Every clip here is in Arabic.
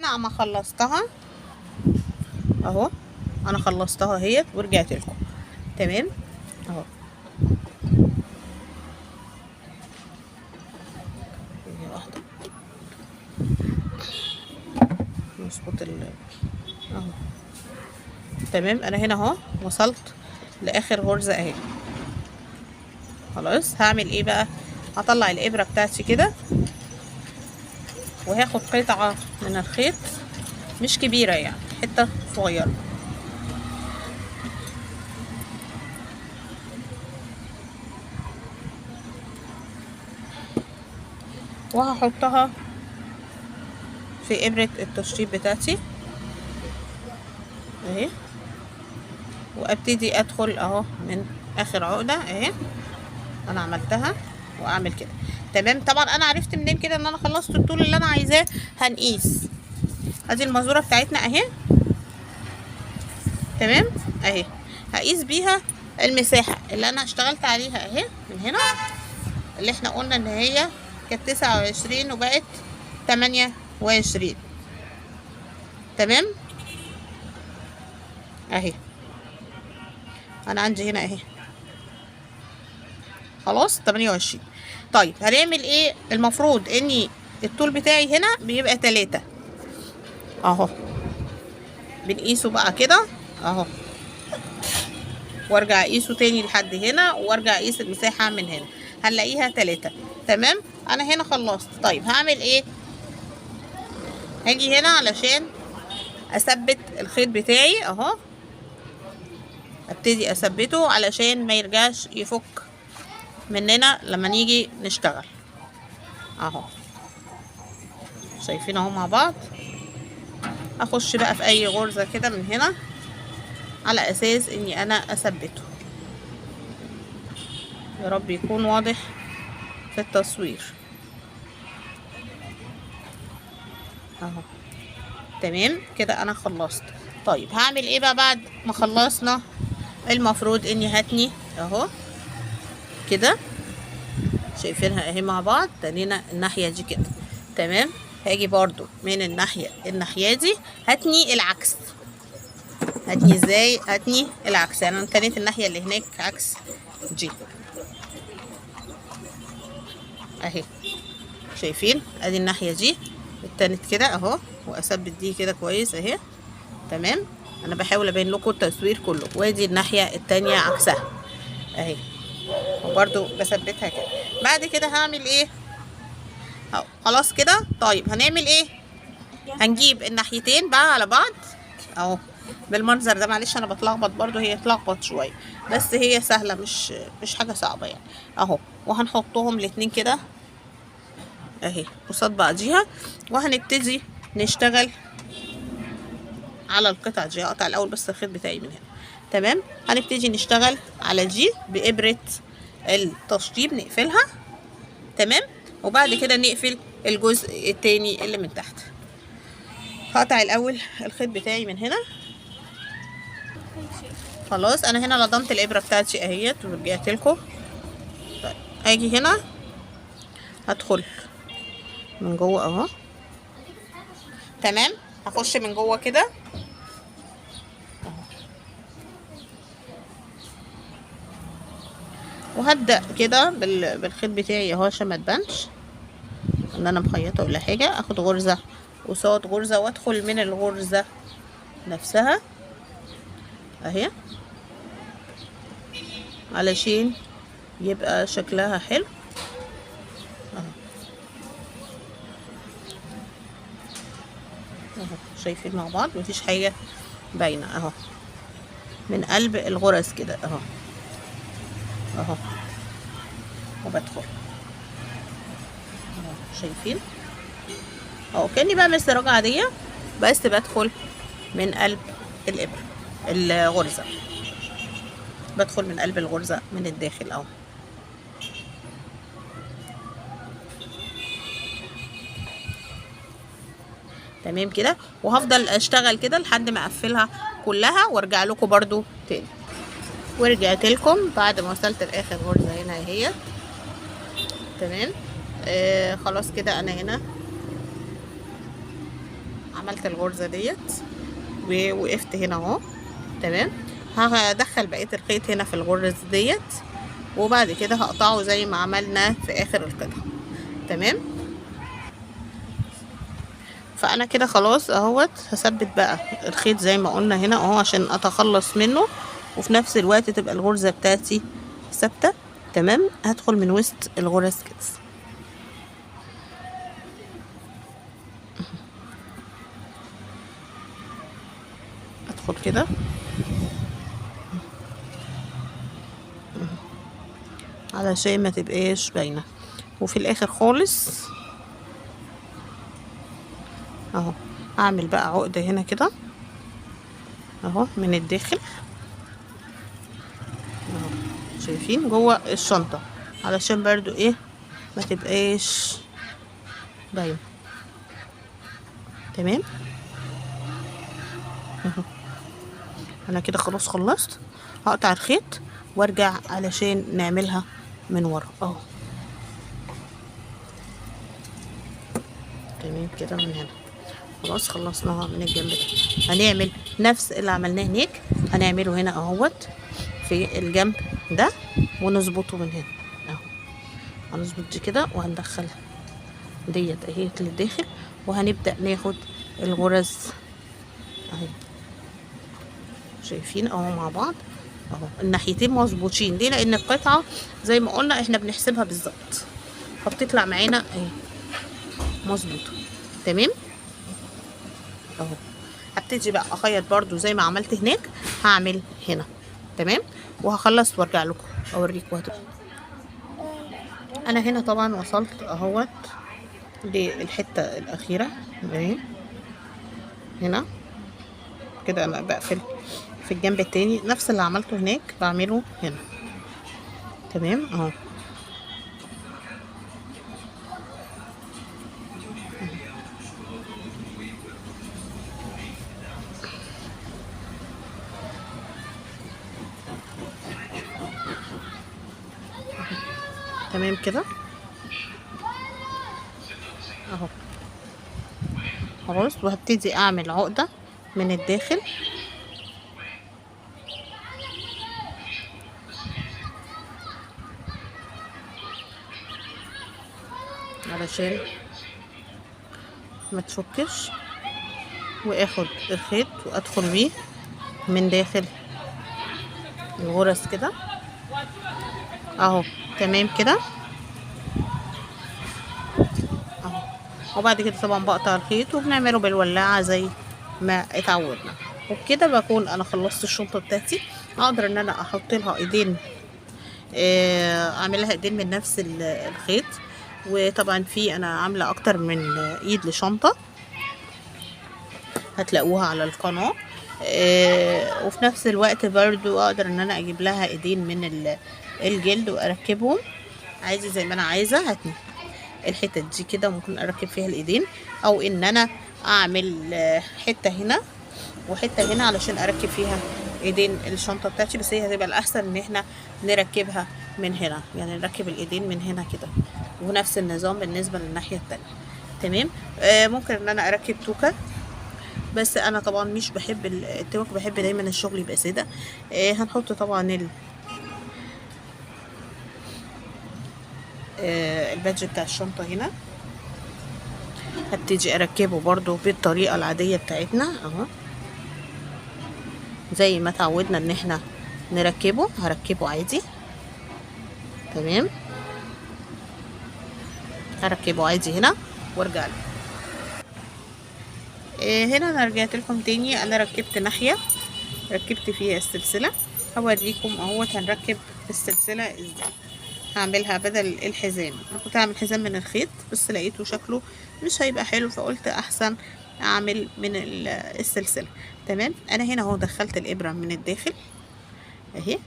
انا خلصتها اهو. انا خلصتها اهيت ورجعت لكم. تمام اهو. هي واحده نظبط اهو. تمام انا هنا اهو وصلت لاخر غرزه اهي. خلاص هعمل ايه بقى؟ هطلع الابره بتاعتي كده وهاخد قطعه من الخيط مش كبيره يعني حته صغيره وهحطها في ابره التشطيب بتاعتي اهي. وابتدي ادخل اهو من اخر عقده اهي. انا عملتها واعمل كده. تمام. طبعا انا عرفت منين كده ان انا خلصت الطول اللي انا عايزاه؟ هنقيس. ادي المازوره بتاعتنا اهي. تمام اهي. هقيس بيها المساحه اللي انا اشتغلت عليها اهي من هنا، اللي احنا قلنا ان هي كانت 29 وبقت 28. تمام اهي. انا عندي هنا اهي خلاص 28. طيب هنعمل ايه؟ المفروض اني الطول بتاعي هنا بيبقى 3 اهو. بنقيسه بقى كده اهو، وارجع اقيسه تاني لحد هنا، وارجع اقيس المساحة من هنا هنلاقيها 3. تمام. انا هنا خلصت. طيب هعمل ايه؟ هاجي هنا علشان اثبت الخيط بتاعي اهو. ابتدي اثبته علشان ما يرجعش يفك مننا لما نيجي نشتغل اهو. شايفين اهو مع بعض. اخش بقى في اي غرزة كده من هنا على اساس اني انا اثبته. يا رب يكون واضح في التصوير اهو. تمام كده انا خلصت. طيب هعمل ايه بقى بعد ما خلصنا؟ المفروض اني هتني اهو كده. شايفينها اهي مع بعض. تنينا الناحية دي كده. تمام. هاجي برضو من الناحية دي هتني العكس. هتني ازاي؟ هتني العكس. يعني انا تنيت الناحية اللي هناك عكس دي اهي. شايفين ادي الناحية دي اتنت كده اهو، واثبت دي كده كويس اهي. تمام. انا بحاول ابين لكم التصوير كله. وادي الناحية التانية عكسها اهي، وبرده بثبتها كده. بعد كده هعمل ايه اهو؟ خلاص كده. طيب هنعمل ايه؟ هنجيب الناحيتين بقى على بعض اهو بالمنظر ده. معلش انا بتلخبط برضو، هي اتلخبط شويه بس هي سهله، مش حاجه صعبه يعني اهو. وهنحطهم الاتنين كده اهي قصاد بعضيها، وهنبتدي نشتغل على القطعه دي. هقطع الاول بس الخيط بتاعي من هنا. تمام. هنبتدي نشتغل على دي بابره التشطيب نقفلها. تمام. وبعد كده نقفل الجزء التاني اللي من تحت. هقطع الاول الخيط بتاعي من هنا. خلاص انا هنا لضمت الابره بتاعتي اهيت ورجعت لكم. طيب اجي هنا هدخل من جوه اهو. تمام. هخش من جوه كده وهبدا كده بالخيط بتاعي اهو عشان ما تبانش ان انا مخيطه ولا حاجه. اخد غرزه قصاد غرزه وادخل من الغرزه نفسها اهي علشان يبقى شكلها حلو اهو. اهو شايفين مع بعض مفيش حاجه باينه اهو من قلب الغرز كده اهو اهو. وبدخل اهو شايفين اهو كاني بعمل سراجة عاديه بس بدخل من قلب الابره الغرزه. بدخل من قلب الغرزه من الداخل اهو. تمام كده. وهفضل اشتغل كده لحد ما اقفلها كلها وارجع لكم برضو تاني. ورجعت لكم بعد ما وصلت لاخر غرزه هنا اهي. تمام. خلاص كده انا هنا عملت الغرزة ديت ووقفت هنا اهو. تمام. هدخل بقية الخيط هنا في الغرزة ديت، وبعد كده هقطعه زي ما عملنا في اخر القطعة. تمام. فانا كده خلاص اهوت. هثبت بقى الخيط زي ما قلنا هنا اهو عشان اتخلص منه، وفي نفس الوقت تبقى الغرزة بتاعتي ثابتة. تمام. هدخل من وسط الغرز كده، ادخل كده علشان ما تبقاش باينه، وفي الاخر خالص اهو اعمل بقى عقده هنا كده اهو من الداخل اهو، شايفين جوه الشنطه، علشان برضو ايه ما تبقاش باينه. تمام. اهو انا كده خلاص خلصت. هقطع الخيط وارجع علشان نعملها من ورا اهو. تمام كده من هنا خلاص خلصناها من الجنب ده. هنعمل نفس اللي عملناه هناك هنعمله هنا اهوت في الجنب ده، ونظبطه من هنا اهو. هنظبط دي كده وهندخلها ديت اهي للداخل، وهنبدأ ناخد الغرز اهي. شايفين اهو مع بعض اهو الناحيتين مظبوطين. ليه؟ لان القطعه زي ما قلنا احنا بنحسبها بالظبط، فبتطلع معانا اهي مظبوطه. تمام اهو. هبتدي بقى اخيط برضو زي ما عملت هناك، هعمل هنا. تمام. وهخلص وارجع لكم اوريكم انا هنا طبعا وصلت اهوت للحته الاخيره اهي. هنا كده انا بقفل في الجنب التاني، نفس اللي عملته هناك بعمله هنا. تمام اهو. تمام كده اهو خلاص. وهبتدي اعمل عقدة من الداخل علشان ما تفكش، واخد الخيط وادخل بيه من داخل الغرز كده اهو. تمام كده اهو. وبعد كده طبعا بقطع الخيط وبنعمله بالولاعة زي ما اتعودنا، وبكده بكون انا خلصت الشنطة بتاعتي. اقدر ان انا احط لها ايدين، اعملها ايدين من نفس الخيط. وطبعا في انا عاملة اكتر من ايد لشنطة هتلاقوها على القناة. وفي نفس الوقت برضو اقدر ان انا اجيب لها ايدين من الجلد واركبهم عايزة زي ما انا عايزة. هاتني الحتة دي كده ممكن اركب فيها الايدين، او ان انا اعمل حتة هنا وحتة هنا علشان اركب فيها ايدين الشنطة بتاعتي. بس هي هتبقى الاحسن ان احنا نركبها من هنا، يعني نركب الايدين من هنا كده، ونفس النظام بالنسبة للناحية التانية. تمام. ممكن ان انا اركب توكة، بس انا طبعا مش بحب التوك، بحب دايما الشغل يبقى ساده. هنحط طبعا البادج بتاع الشنطه هنا. هبتدي اركبه برضو بالطريقه العاديه بتاعتنا اهو، زي ما اتعودنا ان احنا نركبه هركبه عادي. تمام. هركبه عادي هنا وارجع له. هنا انا رجعت لكم تاني. انا ركبت ناحيه ركبت فيها السلسله، هوريكم اهوت هنركب السلسله ازاي. هعملها بدل الحزام. انا كنت هعمل حزام من الخيط بس لقيته شكله مش هيبقى حلو، فقلت احسن اعمل من السلسله. تمام. انا هنا اهو دخلت الابره من الداخل اهي.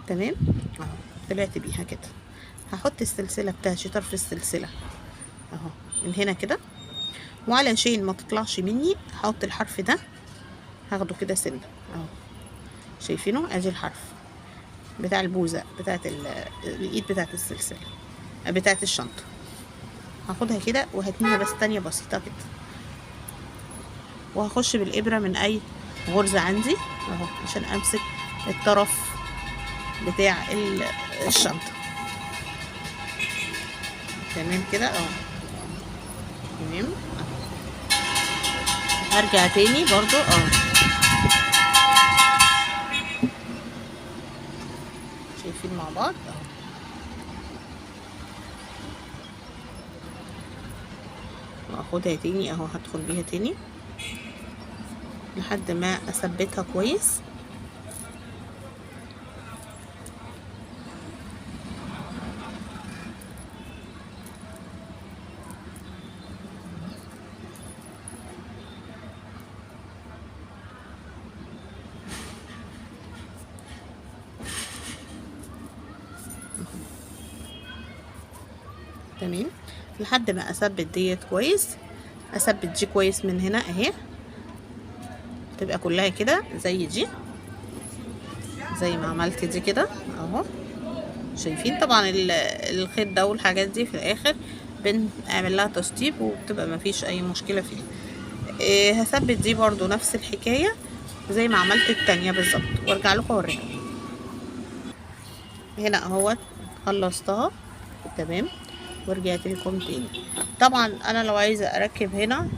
تمام اهو طلعت بيها كده. هحط السلسله بتاعتي طرف السلسله اهو من هنا كده، وعلشان ما تطلعش مني هحط الحرف ده، هاخده كده سنه اهو. شايفينه؟ ادي الحرف بتاع البوزة بتاعت الايد بتاعت السلسلة بتاعت الشنطة. هاخدها كده وهتنيها بس تانية بسيطة كده وهخش بالابره من اي غرزه عندي اهو عشان امسك الطرف بتاع الشنطه. تمام كده اهو. تمام. هرجع تاني برضو شايفين مع بعض اهو. واخدها تاني اهو، هدخل بيها تاني لحد ما اثبتها كويس. تمام لحد ما اثبت ديت كويس. اثبت دي كويس من هنا اهي، تبقى كلها كده زي دي، زي ما عملت دي كده اهو. شايفين طبعا الخيط ده والحاجات دي في الاخر بنعمل لها تشطيب وبتبقى ما فيش اي مشكله فيها. هثبت دي برضو نفس الحكايه زي ما عملت التانية بالظبط وارجع لكم اوريها. هنا اهوت خلصتها تمام ورجعت لكم تاني. طبعا انا لو عايزه اركب هنا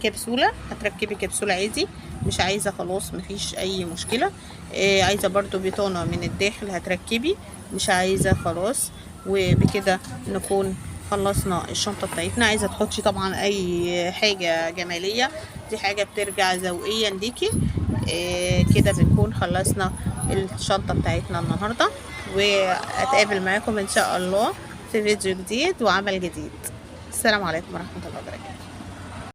كبسوله هتركبي كبسوله عادي، مش عايزه خلاص مفيش اي مشكله. عايزه برضو بيطانه من الداخل هتركبي، مش عايزه خلاص. وبكده نكون خلصنا الشنطه بتاعتنا. عايزه تحطي طبعا اي حاجه جماليه، دي حاجه بترجع ذوقيا ليكي. كده بنكون خلصنا الشنطه بتاعتنا النهارده، واتقابل معاكم ان شاء الله في فيديو جديد وعمل جديد. السلام عليكم ورحمه الله وبركاته.